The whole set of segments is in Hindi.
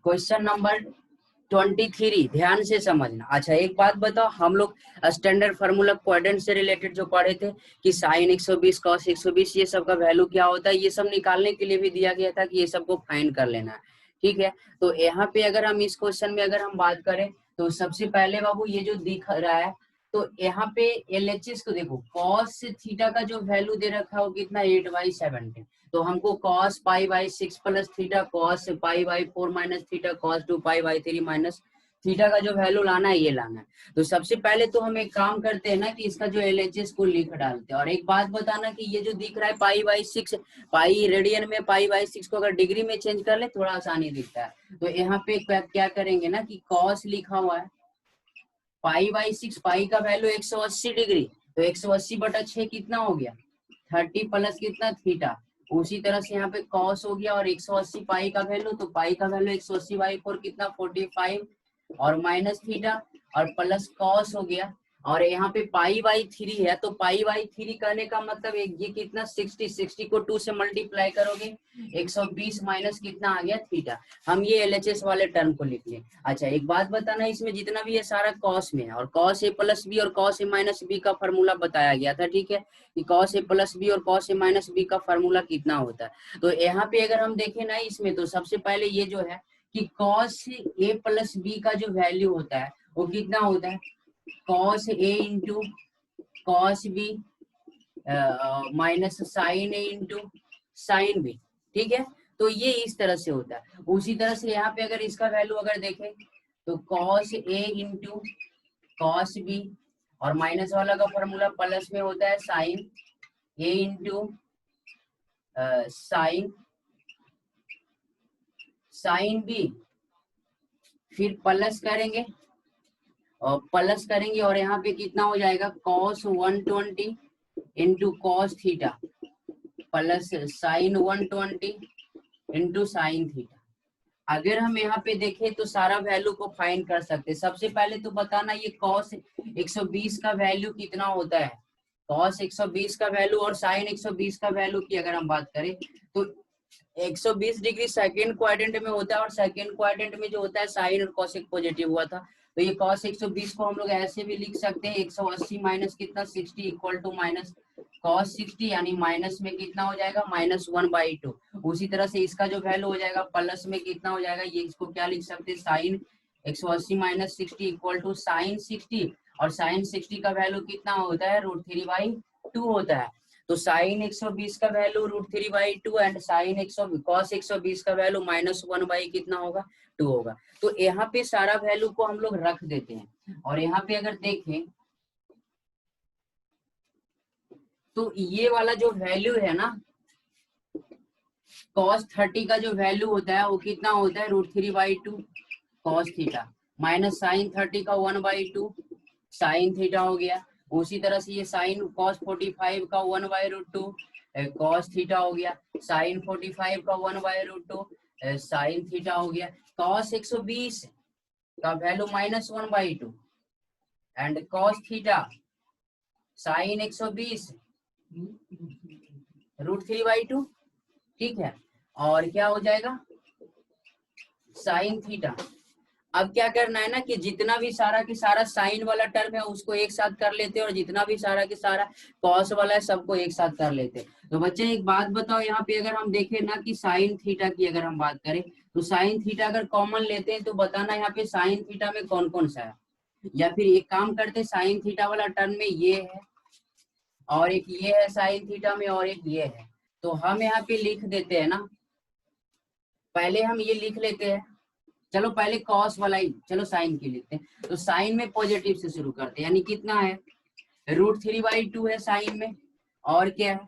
क्वेश्चन नंबर 23 ध्यान से समझना। अच्छा एक बात बताओ, हम लोग स्टैंडर्ड फार्मूला क्वाड्रेंट से रिलेटेड जो पढ़े थे कि साइन 120 कॉस 120 ये सब का वैल्यू क्या होता है, ये सब निकालने के लिए भी दिया गया था कि ये सबको फाइंड कर लेना है। ठीक है, तो यहाँ पे अगर हम इस क्वेश्चन में अगर हम बात करें तो सबसे पहले बाबू ये जो दिख रहा है, तो यहाँ पे LHS को देखो, कॉस थीटा का जो वैल्यू दे रखा है वो कितना 8/17, तो हमको cos π/6 plus theta cos π/4 minus theta cos 2π/3 minus theta का जो वैल्यू लाना है ये लाना है। तो सबसे पहले तो हम एक काम करते हैं ना कि इसका जो LHS को लिख डालते हैं। और एक बात बताना कि ये जो दिख रहा है π/6, पाई रेडियन में π/6 को अगर डिग्री में चेंज कर ले थोड़ा आसानी दिखता है। तो यहाँ पे क्या करेंगे ना कि cos लिखा हुआ है π/6, पाई का वैल्यू 180 डिग्री, तो 180/6 कितना हो गया 30 प्लस कितना थीटा। उसी तरह से यहाँ पे कॉस हो गया और 180 पाई का वैल्यू, तो पाई का वैल्यू 180/4 कितना 45 और माइनस थीटा और प्लस कॉस हो गया। और यहाँ पे π/3 है, तो π/3 कहने का मतलब ये कितना 60 को 2 से मल्टीप्लाई करोगे 120 माइनस कितना आ गया थीटा। हम ये LHS वाले टर्म को लिख लें। अच्छा एक बात बताना, इसमें जितना भी है सारा कॉस में है और cos A प्लस बी और cos A माइनस बी का फॉर्मूला बताया गया था। ठीक है, कि cos A प्लस बी और cos A माइनस बी का फॉर्मूला कितना होता है। तो यहाँ पे अगर हम देखें ना इसमें, तो सबसे पहले ये जो है कि cos A प्लस बी का जो वैल्यू होता है वो कितना होता है cos A into cos B minus sine A into sine B। ठीक है, तो ये इस तरह से होता है। उसी तरह से यहाँ पे अगर इसका वैल्यू अगर देखें तो cos A into cos B और माइनस वाला का फॉर्मूला प्लस में होता है sine A into sine B, फिर प्लस करेंगे और यहाँ पे कितना हो जाएगा cos 120 into cos theta plus sine 120 into sine theta. अगर हम यहाँ पे देखें तो सारा वैल्यू को फाइंड कर सकते हैं। सबसे पहले तो बताना ये cos 120 का वैल्यू कितना होता है, cos 120 का वैल्यू और sin 120 का वैल्यू की अगर हम बात करें तो 120 डिग्री सेकेंड क्वाड्रेंट में होता है और सेकेंड क्वाड्रेंट में जो होता है साइन और कॉसेक पॉजिटिव हुआ था। तो ये cos 120 को हम लोग ऐसे भी लिख सकते हैं 180 माइनस कितना 60 इक्वल टू माइनस cos 60, यानी माइनस में कितना हो जाएगा -1/2। उसी तरह से इसका जो वैल्यू हो जाएगा प्लस में कितना हो जाएगा, ये इसको क्या लिख सकते हैं sine 180 minus 60 equal to sine 60, और साइन 60 का वैल्यू कितना होता है √3/2 होता है। तो साइन 120 का वैल्यू √3/2 एंड साइन cos 120 का वैल्यू -1 कितना होगा 2 होगा। तो यहाँ पे सारा वैल्यू को हम लोग रख देते हैं। और यहाँ पे अगर देखें तो ये वाला जो वैल्यू है ना cos 30 का जो वैल्यू होता है वो कितना होता है √3/2 cos थीटा माइनस साइन 30 का 1/2 साइन थीटा हो गया। उसी तरह से ये साइन cos 45 का 1/√2 cos थीटा हो गया, साइन 45 का 1/√2 साइन थीटा हो गया। cos 120 का value -1/2 and cos theta sine 120 √3/2। ठीक है, और क्या हो जाएगा साइन थीटा। अब क्या करना है ना कि जितना भी सारा की सारा साइन वाला टर्म है उसको एक साथ कर लेते हैं और जितना भी सारा की सारा कॉस वाला है सबको एक साथ कर लेते हैं। तो बच्चे एक बात बताओ, यहाँ पे अगर हम देखें ना कि साइन थीटा की अगर हम बात करें तो साइन थीटा अगर कॉमन लेते हैं तो बताना यहाँ पे साइन थीटा में कौन कौन सा है, या फिर एक काम करते हैं साइन थीटा वाला टर्म में ये है और एक ये है साइन थीटा में और एक ये है। तो हम यहाँ पे लिख देते हैं ना, पहले हम ये लिख लेते हैं, चलो पहले कॉस वाला ही चलो साइन की लिखते हैं। तो साइन में पॉजिटिव से शुरू करते हैं, यानी कितना है √3/2 है साइन में, और क्या है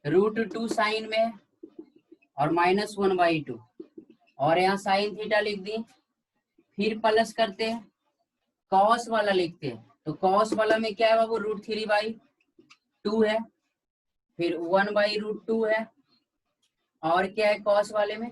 1/√2 साइन में और -1/2, और यहाँ साइन थीटा लिख दी। फिर प्लस करते हैं कॉस वाला लिखते हैं, तो कॉस वाला में क्या है बाबू √3/2 है, फिर 1/√2 है, और क्या है कॉस वाले में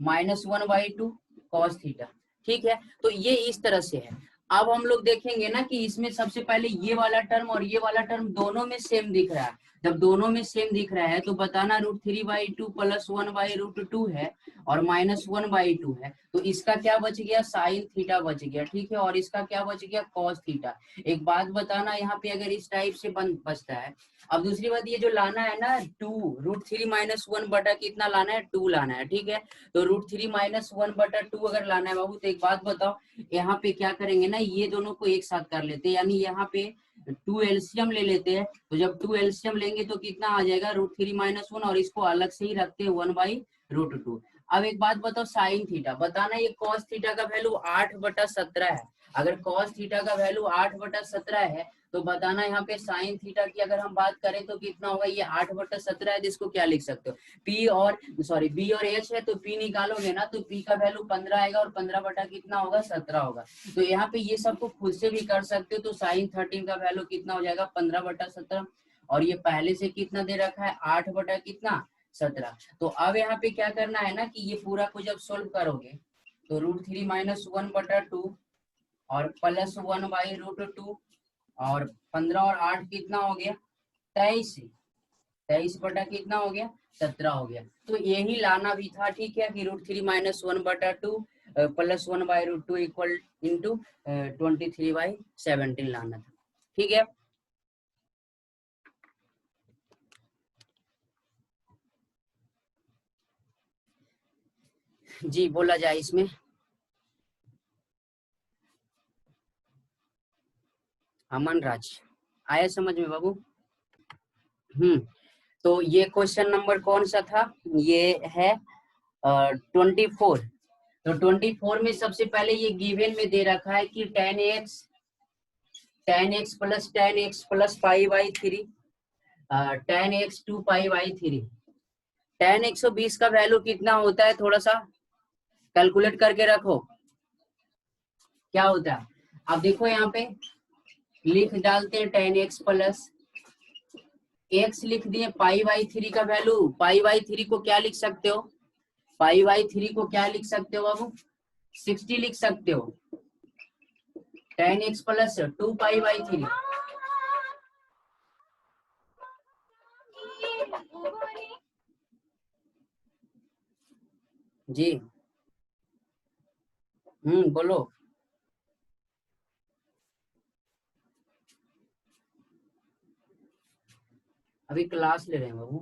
-1/2 कॉस थीटा। ठीक है, तो ये इस तरह से है। अब हम लोग देखेंगे ना कि इसमें सबसे पहले ये वाला टर्म और ये वाला टर्म दोनों में सेम दिख रहा है। जब दोनों में सेम दिख रहा है तो बताना √3/2 प्लस 1/√2 है और -1/2 है, तो इसका क्या बच गया, साइन थीटा बच गया, ठीक है, और इसका क्या बच गया, कॉस थीटा। एक बात बताना यहाँ पे अगर इस टाइप से बचता है। अब दूसरी बात ये जो लाना है ना 2, √3 - 1 बटा कितना लाना है, 2 लाना है, ठीक है। तो √3 - 1 बटा 2 अगर लाना है बाबू, तो एक बात बताओ, यहाँ पे क्या करेंगे ना, ये दोनों को एक साथ कर लेते हैं, यानी यहाँ पे 2 एलसीएम ले लेते हैं। तो जब 2 एलसीएम लेंगे तो कितना आ जाएगा, √3 - 1, और इसको अलग से ही रखते हैं 1/√2। अब एक बात बताओ, साइन थीटा बताना, ये कॉस थीटा का वैल्यू 8/17 है। अगर कॉस थीटा का वैल्यू 8/17 है तो बताना यहाँ पे साइन थीटा की अगर हम बात करें तो कितना होगा, ये 8/17 है, जिसको क्या लिख सकते हो, बी और एच है, तो पी निकालोगे ना तो पी का वैल्यू 15 आएगा और 15 बटा कितना होगा, 17 होगा। तो यहाँ पे ये सबको खुद से भी कर सकते हो, तो साइन 13 का वैल्यू कितना हो जाएगा, 15/17, और ये पहले से कितना दे रखा है, 8/17। तो अब यहाँ पे क्या करना है ना कि ये पूरा को जब सोल्व करोगे तो √3 - 1/2 और प्लस 1/√2 और 15 और 8 कितना हो गया, 23, 23 बटा कितना हो गया, 17 हो गया। तो यही लाना भी था, ठीक है, कि √3 - 1/2 प्लस 1/√2 इक्वल इंटू 23/17 लाना था, ठीक है। जी बोला जाए इसमें, अमन राज आया समझ में बाबू। तो ये क्वेश्चन नंबर कौन सा था, ये है 24। तो 24 में सबसे पहले ये गिवन में दे रखा है कि tan x plus π/3 tan x 2π/3। tan 120 का वैल्यू कितना होता है, थोड़ा सा कैलकुलेट करके रखो, क्या होता है। अब देखो यहाँ पे लिख डालते हैं tan x प्लस x लिख दिए, π/3 का वैल्यू, π/3 को क्या लिख सकते हो, π/3 को क्या लिख सकते हो बाबू, 60 लिख सकते हो, tan x प्लस 2π/3। जी बोलो। अभी क्लास ले रहे हैं बाबू।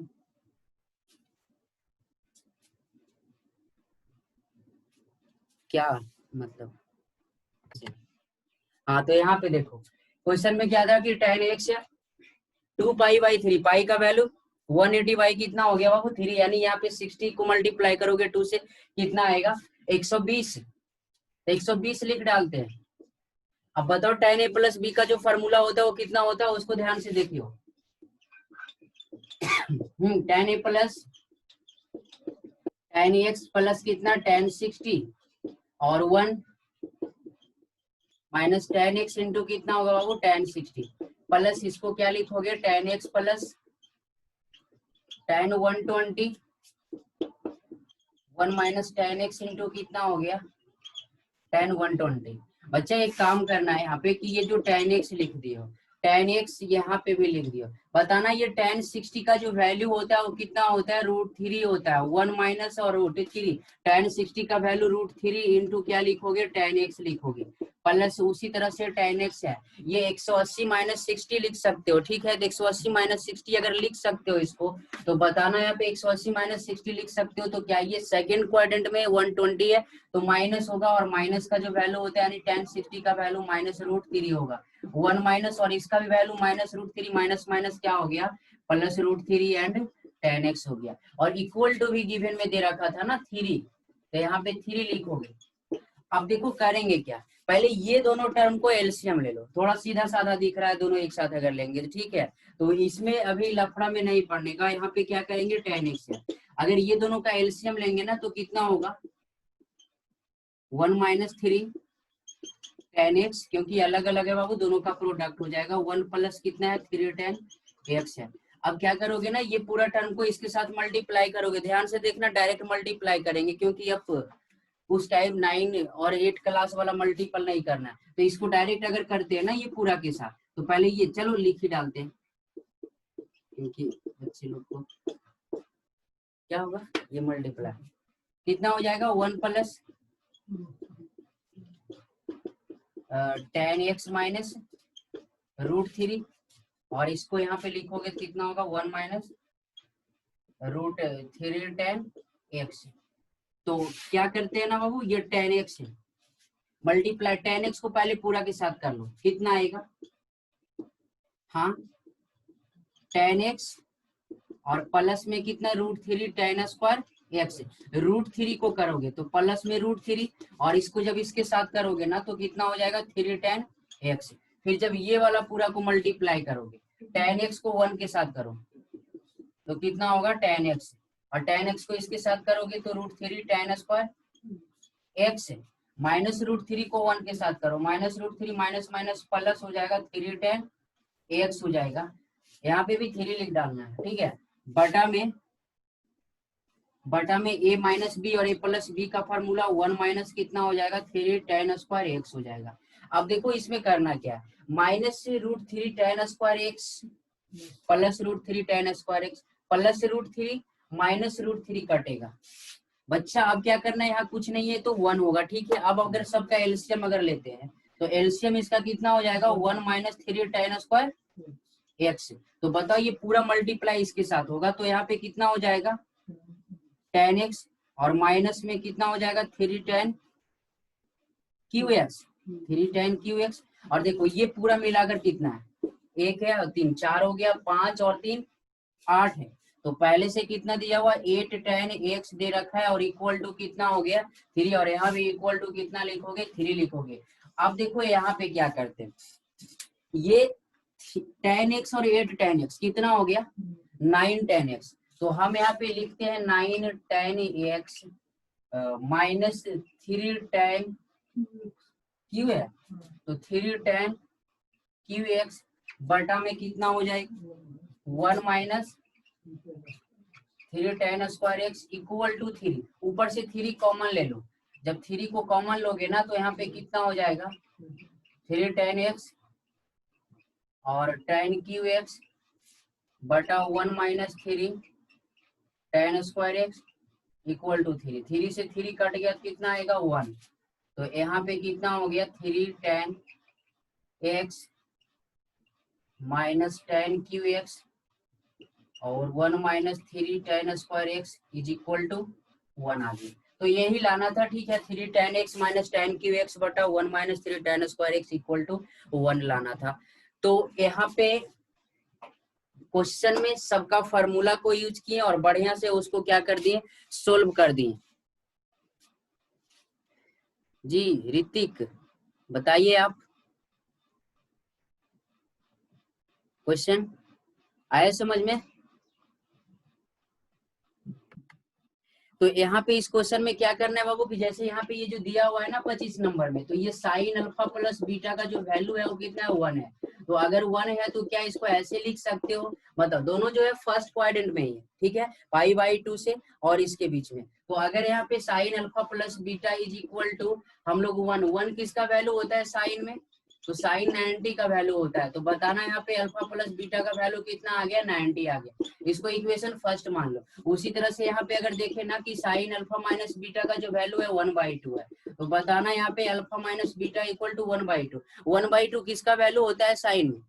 क्या मतलब, हाँ तो यहाँ पे देखो क्वेश्चन में क्या था कि tan x 2π/3, पाई का वैल्यू 180 कितना हो गया बाबू 3, यानी यहाँ पे 60 को मल्टीप्लाई करोगे 2 से कितना आएगा 120, 120 लिख डालते हैं। अब बताओ tan a प्लस बी का जो फॉर्मूला होता है वो कितना होता है, उसको ध्यान से देखियो। tan a plus tan x plus कितना tan 60 और 1 माइनस tan x इंटू कितना होगा बाबू tan 60 प्लस इसको क्या लिखोगे tan x plus tan 120 1 minus tan x into कितना हो गया tan 120। बच्चा एक काम करना है यहाँ पे कि ये जो tan x लिख दियो, tan x यहाँ पे भी लिख दियो, बताना ये tan 60 का जो वैल्यू होता है वो कितना होता है, √3 होता है, 1 माइनस और √3, tan 60 का वैल्यू √3 इंटू क्या लिखोगे tan x लिखोगे, प्लस उसी तरह से tan x है, ये 180 माइनस 60 लिख सकते हो, ठीक है। तो 180 माइनस 60 अगर लिख सकते हो इसको, तो बताना यहाँ पे 180 माइनस 60 लिख सकते हो, तो क्या ये सेकंड क्वाड्रेंट में 120 है तो माइनस होगा, और माइनस का जो वैल्यू होता है यानी tan 60 का वैल्यू माइनस √3 होगा, 1 माइनस और इसका भी वैल्यू माइनस √3, माइनस माइनस क्या हो गया प्लस √3 एंड tan x हो गया। और इक्वल टू भी गिवन में दे रखा था ना 3, तो यहाँ पे 3 लिखोगे। अब देखो करेंगे क्या, पहले ये दोनों टर्म को एलसीएम ले लो, थोड़ा सीधा साधा दिख रहा है, दोनों एक साथ अगर लेंगे तो ठीक है, तो इसमें अभी लफड़ा में नहीं पड़ने का, यहाँ पे क्या करेंगे tan x है, अगर ये दोनों का एलसीएम लेंगे ना तो कितना होगा 1 माइनस 3 tan x, क्योंकि अलग अलग है बाबू दोनों का प्रोडक्ट हो जाएगा, 1 प्लस कितना है 3 tan x है। अब क्या करोगे ना ये पूरा टर्म को इसके साथ मल्टीप्लाई करोगे, ध्यान से देखना डायरेक्ट मल्टीप्लाई करेंगे क्योंकि अब उस टाइम 9 और 8 क्लास वाला मल्टीपल नहीं करना है, तो इसको डायरेक्ट अगर करते हैं ना ये पूरा के साथ, तो पहले ये चलो लिख ही डालते हैं क्योंकि बच्चे लोग को क्या होगा, ये मल्टीप्लाई कितना हो जाएगा 1 प्लस tan x माइनस √3 और इसको यहाँ पे लिखोगे कितना होगा 1 माइनस √3 tan x। तो क्या करते हैं ना बाबू, ये tan x है मल्टीप्लाई tan x को पहले पूरा के साथ कर लो, कितना आएगा, हाँ tan x और प्लस में कितना √3 tan स्क्वायर x। √3 को करोगे तो प्लस में √3 और इसको जब इसके साथ करोगे ना तो कितना हो जाएगा 3 tan x। फिर जब ये वाला पूरा को मल्टीप्लाई करोगे tan x को 1 के साथ करो तो कितना होगा tan x और tan x को इसके साथ करोगे तो √3 tan स्क्वायर x माइनस √3 को 1 के साथ करो, माइनस √3 माइनस माइनस प्लस हो जाएगा 3 tan x हो जाएगा। यहाँ पे भी 3 लिख डालना है, ठीक है। बटा में a माइनस बी और a प्लस बी का फॉर्मूला 1 माइनस कितना हो जाएगा 3 tan स्क्वायर x हो जाएगा। अब देखो इसमें करना क्या है, माइनस से √3 tan square x plus √3 tan square x plus √3 minus √3 कटेगा बच्चा। अब क्या करना है, यहाँ कुछ नहीं है तो 1 होगा, ठीक है। अब अगर सबका एलसीएम अगर लेते हैं तो एलसीएम इसका कितना हो जाएगा 1 माइनस 3 tan स्क्वायर x। तो बताओ ये पूरा मल्टीप्लाई इसके साथ होगा तो यहाँ पे कितना हो जाएगा tan x और माइनस में कितना हो जाएगा 3 tan qx। और देखो ये पूरा मिलाकर कितना है, 1 है और 3 4 हो गया, 5 और 3 8 है। तो पहले से कितना दिया हुआ 8 tan x दे रखा है और इक्वल टू कितना हो गया 3 और यहाँ भी इक्वल टू कितना लिखोगे 3 लिखोगे। अब देखो यहाँ पे क्या करते हैं, ये tan x और 8 tan x कितना हो गया 9 tan x। तो हम यहाँ पे लिखते हैं 9 tan x minus 3 tan q है तो 3 tan qx बटा में कितना हो जाएगा 1 minus 3 tan square x equal to 3। ऊपर से 3 कॉमन ले लो, जब 3 को कॉमन लोगे ना तो यहाँ पे कितना हो जाएगा 3 tan x और tan qx बटा 1 minus 3 tan square x equal to 3। 3 से 3 कट गया तो कितना आएगा 1। तो यहाँ पे कितना हो गया 3 tan x minus tan qx और 1 minus 3 tan square x is equal to 1 आ गया। तो यही लाना था, ठीक है। 3 tan x minus tan qx बटा 1 minus 3 tan square x equal to 1 लाना था। तो यहाँ पे क्वेश्चन में सबका फॉर्मूला को यूज किए और बढ़िया से उसको क्या कर दिए सोल्व कर दिए। जी ऋतिक बताइए आप, क्वेश्चन आया समझ में? तो यहाँ पे इस क्वेश्चन में क्या करना है बाबू कि जैसे यहाँ पे ये जो दिया हुआ है ना 25 नंबर में, तो ये साइन अल्फा प्लस बीटा का जो वैल्यू है वो कितना है 1 है। तो अगर 1 है तो क्या इसको ऐसे लिख सकते हो, मतलब दोनों जो है फर्स्ट क्वाड्रेंट में ही है, ठीक है, π/2 से और इसके बीच में। तो अगर यहाँ पे sine alpha plus beta is equal to हम लोग 1 किसका वैल्यू होता है साइन में, तो साइन 90 का वैल्यू होता है। तो बताना यहाँ पे अल्फा प्लस बीटा का वैल्यू कितना आ गया 90 आ गया, इसको इक्वेशन फर्स्ट मान लो। उसी तरह से यहाँ पे अगर देखें ना कि साइन अल्फा माइनस बीटा का जो वैल्यू है 1/2 है, तो बताना यहाँ पे alpha minus beta equal to 1/2। 1/2 किसका वैल्यू होता है साइन में,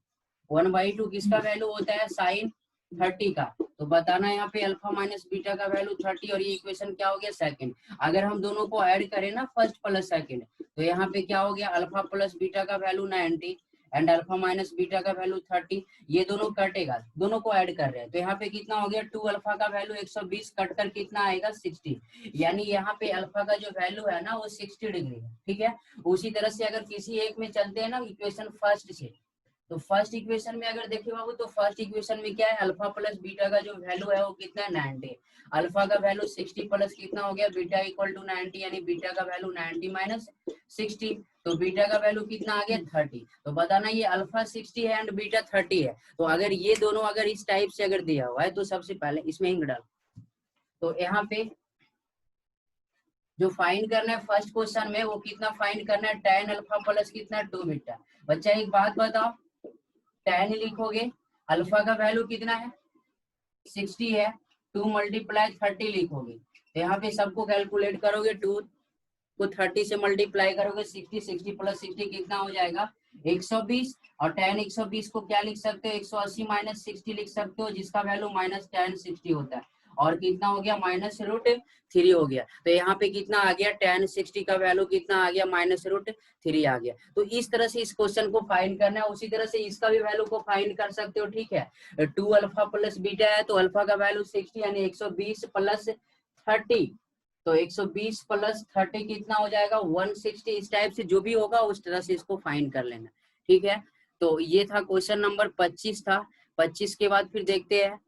1/2 किसका वैल्यू होता है साइन 30 का। तो बताना यहाँ पे अल्फा माइनस बीटा का वैल्यू 30 और ये इक्वेशन क्या हो गया सेकंड। अगर हम दोनों को ऐड करें ना फर्स्ट प्लस सेकंड, तो यहाँ पे क्या हो गया अल्फा प्लस बीटा का value 90 and alpha minus beta का वैल्यू 30। ये दोनों कटेगा, दोनों को ऐड कर रहे हैं तो यहाँ पे कितना हो गया 2 अल्फा का वैल्यू 120 कट कर कितना आएगा 60। यानी यहाँ पे अल्फा का जो वैल्यू है ना वो 60 डिग्री है, ठीक है। उसी तरह से अगर किसी एक में चलते हैं ना इक्वेशन फर्स्ट से, तो फर्स्ट इक्वेशन में अगर देखे बाबू तो फर्स्ट इक्वेशन में क्या है अल्फा प्लस बीटा का जो वैल्यू है वो कितना है 90। अल्फा का वैल्यू 60 प्लस कितना हो गया बीटा इक्वल टू 90, यानी बीटा का वैल्यू 90 माइनस 60, तो बीटा का वैल्यू कितना आ गया 30। तो बताना ये अल्फा 60 है एंड बीटा 30 है। तो अगर ये दोनों अगर इस टाइप से अगर दिया हुआ है तो सबसे पहले इसमें हिंग डाल। तो यहाँ पे जो फाइंड करना है फर्स्ट क्वेश्चन में वो कितना फाइंड करना है tan अल्फा प्लस कितना 2 बीटा। बच्चा एक बात बताओ tan लिखोगे अल्फा का वैल्यू कितना है 60 है, 2 मल्टीप्लाई 30 लिखोगे, तो यहाँ पे सबको कैलकुलेट करोगे, 2 को 30 से मल्टीप्लाई करोगे, 60, 60 प्लस 60 कितना हो जाएगा 120, और tan 120 को क्या लिख सकते हो 180 माइनस 60 लिख सकते हो, जिसका वैल्यू माइनस tan 60 होता है, और कितना हो गया -√3 हो गया। तो यहाँ पे कितना आ गया tan 60 का वैल्यू कितना आ गया -√3 आ गया। तो इस तरह से इस क्वेश्चन को फाइंड करना है। उसी तरह से इसका भी वैल्यू को फाइंड कर सकते हो, ठीक है। 2 अल्फा प्लस बीटा है, तो अल्फा का वैल्यू 60 यानी 120 प्लस 30, तो 120 प्लस 30 कितना हो जाएगा 160। इस टाइप से जो भी होगा उस तरह से इसको फाइंड कर लेना, ठीक है। तो ये था क्वेश्चन नंबर 25 था। 25 के बाद फिर देखते हैं